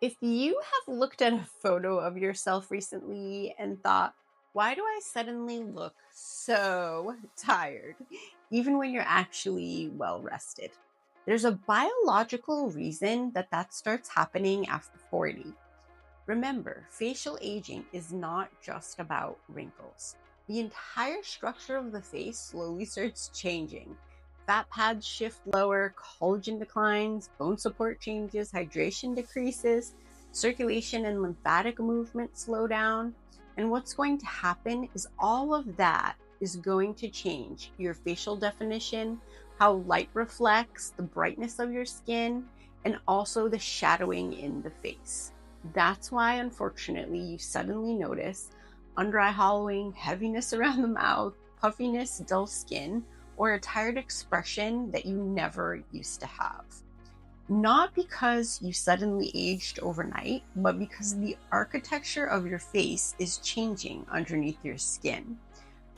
If you have looked at a photo of yourself recently and thought, why do I suddenly look so tired, even when you're actually well rested? There's a biological reason that starts happening after 40. Remember, facial aging is not just about wrinkles. The entire structure of the face slowly starts changing. Fat pads shift lower, collagen declines, bone support changes, hydration decreases, circulation and lymphatic movement slow down. And what's going to happen is all of that is going to change your facial definition, how light reflects, the brightness of your skin, and also the shadowing in the face. That's why, unfortunately, you suddenly notice under eye hollowing, heaviness around the mouth, puffiness, dull skin, or a tired expression that you never used to have. Not because you suddenly aged overnight, but because the architecture of your face is changing underneath your skin.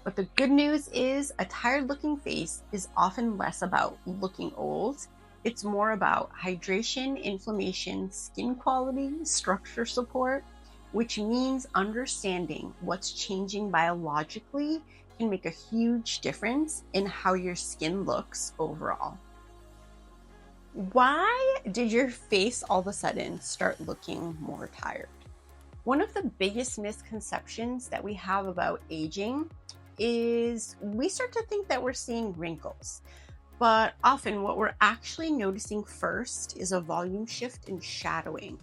But the good news is a tired looking face is often less about looking old. It's more about hydration, inflammation, skin quality, structure support, which means understanding what's changing biologically can make a huge difference in how your skin looks overall. Why did your face all of a sudden start looking more tired? One of the biggest misconceptions that we have about aging is we start to think that we're seeing wrinkles. But often what we're actually noticing first is a volume shift in shadowing.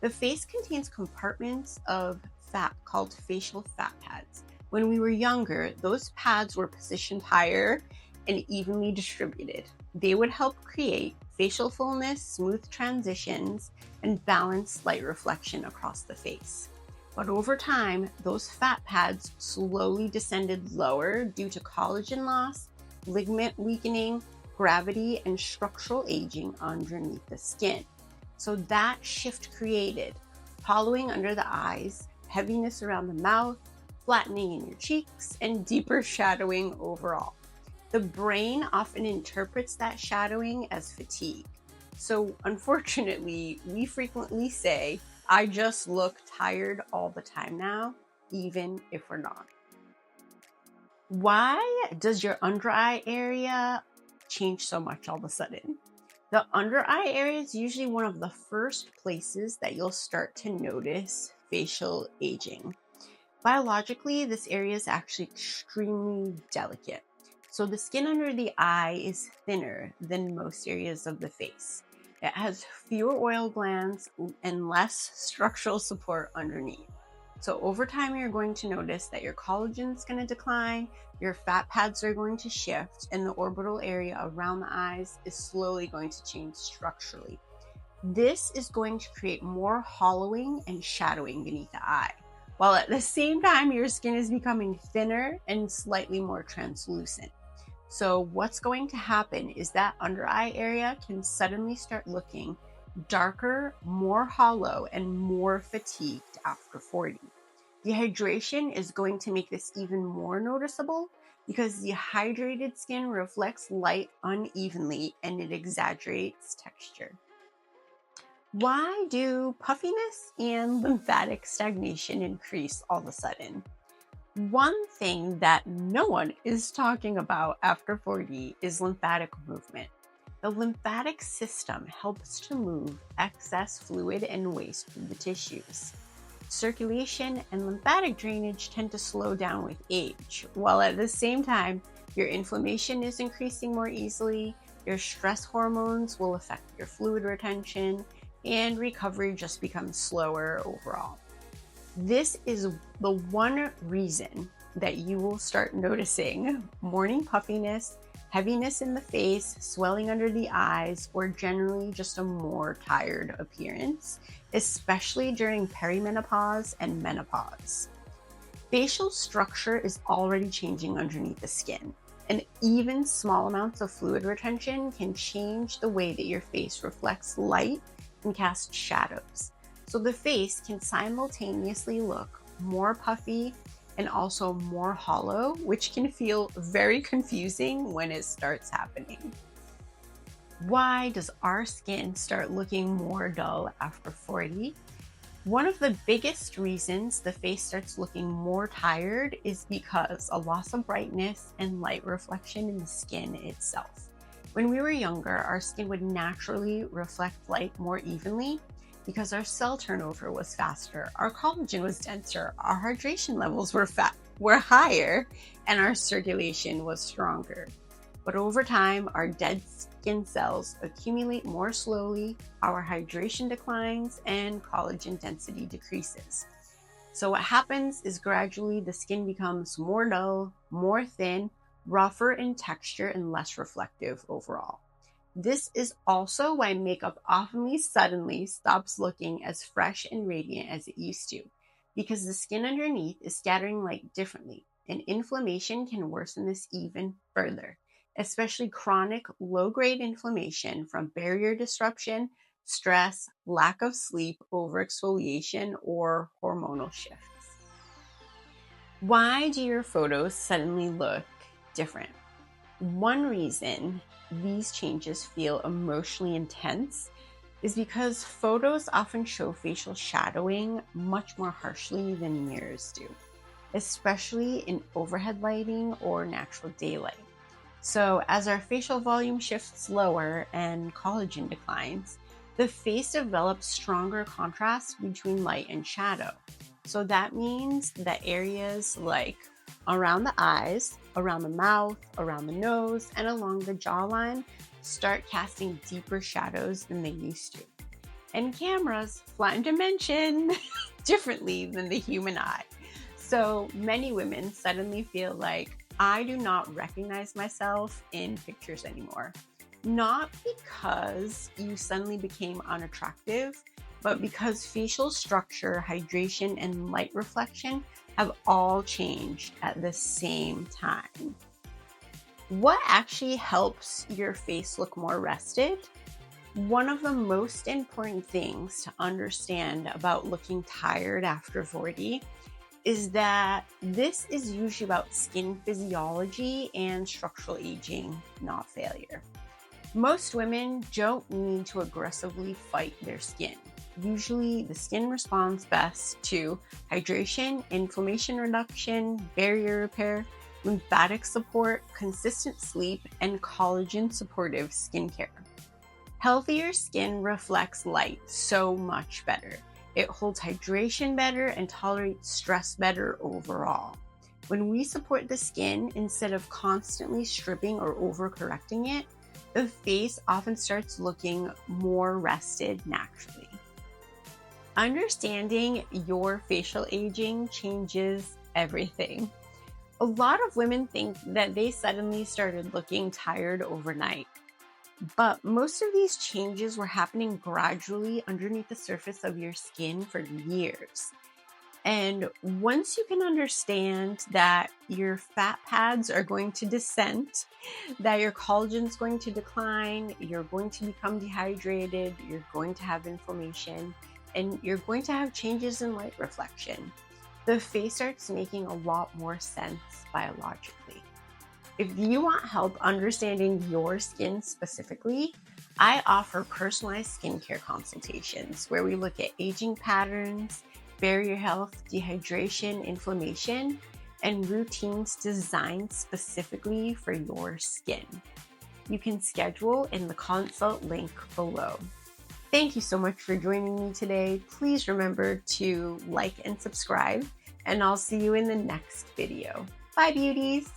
The face contains compartments of fat called facial fat pads. When we were younger, those pads were positioned higher and evenly distributed. They would help create facial fullness, smooth transitions, and balanced light reflection across the face. But over time, those fat pads slowly descended lower due to collagen loss, ligament weakening, gravity, and structural aging underneath the skin. So that shift created hollowing under the eyes, heaviness around the mouth, flattening in your cheeks, and deeper shadowing overall. The brain often interprets that shadowing as fatigue. So unfortunately, we frequently say, I just look tired all the time now, even if we're not. Why does your under eye area change so much all of a sudden? The under eye area is usually one of the first places that you'll start to notice facial aging. Biologically, this area is actually extremely delicate. So the skin under the eye is thinner than most areas of the face. It has fewer oil glands and less structural support underneath. So over time, you're going to notice that your collagen is going to decline, your fat pads are going to shift, and the orbital area around the eyes is slowly going to change structurally. This is going to create more hollowing and shadowing beneath the eye, while at the same time, your skin is becoming thinner and slightly more translucent. So what's going to happen is that under eye area can suddenly start looking darker, more hollow, and more fatigued after 40. Dehydration is going to make this even more noticeable because dehydrated skin reflects light unevenly and it exaggerates texture. Why do puffiness and lymphatic stagnation increase all of a sudden? One thing that no one is talking about after 40 is lymphatic movement. The lymphatic system helps to move excess fluid and waste through the tissues. Circulation and lymphatic drainage tend to slow down with age, while at the same time, your inflammation is increasing more easily, your stress hormones will affect your fluid retention, and recovery just becomes slower overall. This is the one reason that you will start noticing morning puffiness, heaviness in the face, swelling under the eyes, or generally just a more tired appearance, especially during perimenopause and menopause. Facial structure is already changing underneath the skin, and even small amounts of fluid retention can change the way that your face reflects light and casts shadows. So the face can simultaneously look more puffy and also more hollow, which can feel very confusing when it starts happening. Why does our skin start looking more dull after 40? One of the biggest reasons the face starts looking more tired is because a loss of brightness and light reflection in the skin itself. When we were younger, our skin would naturally reflect light more evenly because our cell turnover was faster, our collagen was denser, our hydration levels were higher, and our circulation was stronger. But over time, our dead skin cells accumulate more slowly, our hydration declines, and collagen density decreases. So what happens is gradually the skin becomes more dull, more thin, rougher in texture, and less reflective overall. This is also why makeup often suddenly stops looking as fresh and radiant as it used to, because the skin underneath is scattering light differently, and inflammation can worsen this even further, especially chronic low-grade inflammation from barrier disruption, stress, lack of sleep, overexfoliation, or hormonal shifts. Why do your photos suddenly look different? One reason these changes feel emotionally intense is because photos often show facial shadowing much more harshly than mirrors do, especially in overhead lighting or natural daylight. So as our facial volume shifts lower and collagen declines, the face develops stronger contrast between light and shadow. So that means that areas like around the eyes, around the mouth, around the nose, and along the jawline start casting deeper shadows than they used to. And cameras flatten dimension differently than the human eye. So many women suddenly feel like, I do not recognize myself in pictures anymore. Not because you suddenly became unattractive, but because facial structure, hydration, and light reflection have all changed at the same time. What actually helps your face look more rested? One of the most important things to understand about looking tired after 40 is that this is usually about skin physiology and structural aging, not failure. Most women don't need to aggressively fight their skin. Usually, the skin responds best to hydration, inflammation reduction, barrier repair, lymphatic support, consistent sleep, and collagen supportive skincare. Healthier skin reflects light so much better. It holds hydration better and tolerates stress better overall. When we support the skin instead of constantly stripping or overcorrecting it, the face often starts looking more rested naturally. Understanding your facial aging changes everything. A lot of women think that they suddenly started looking tired overnight. But most of these changes were happening gradually underneath the surface of your skin for years. And once you can understand that your fat pads are going to descend, that your collagen is going to decline, you're going to become dehydrated, you're going to have inflammation, and you're going to have changes in light reflection, the face starts making a lot more sense biologically. If you want help understanding your skin specifically, I offer personalized skincare consultations where we look at aging patterns, barrier health, dehydration, inflammation, and routines designed specifically for your skin. You can schedule in the consult link below. Thank you so much for joining me today. Please remember to like and subscribe, and I'll see you in the next video. Bye, beauties!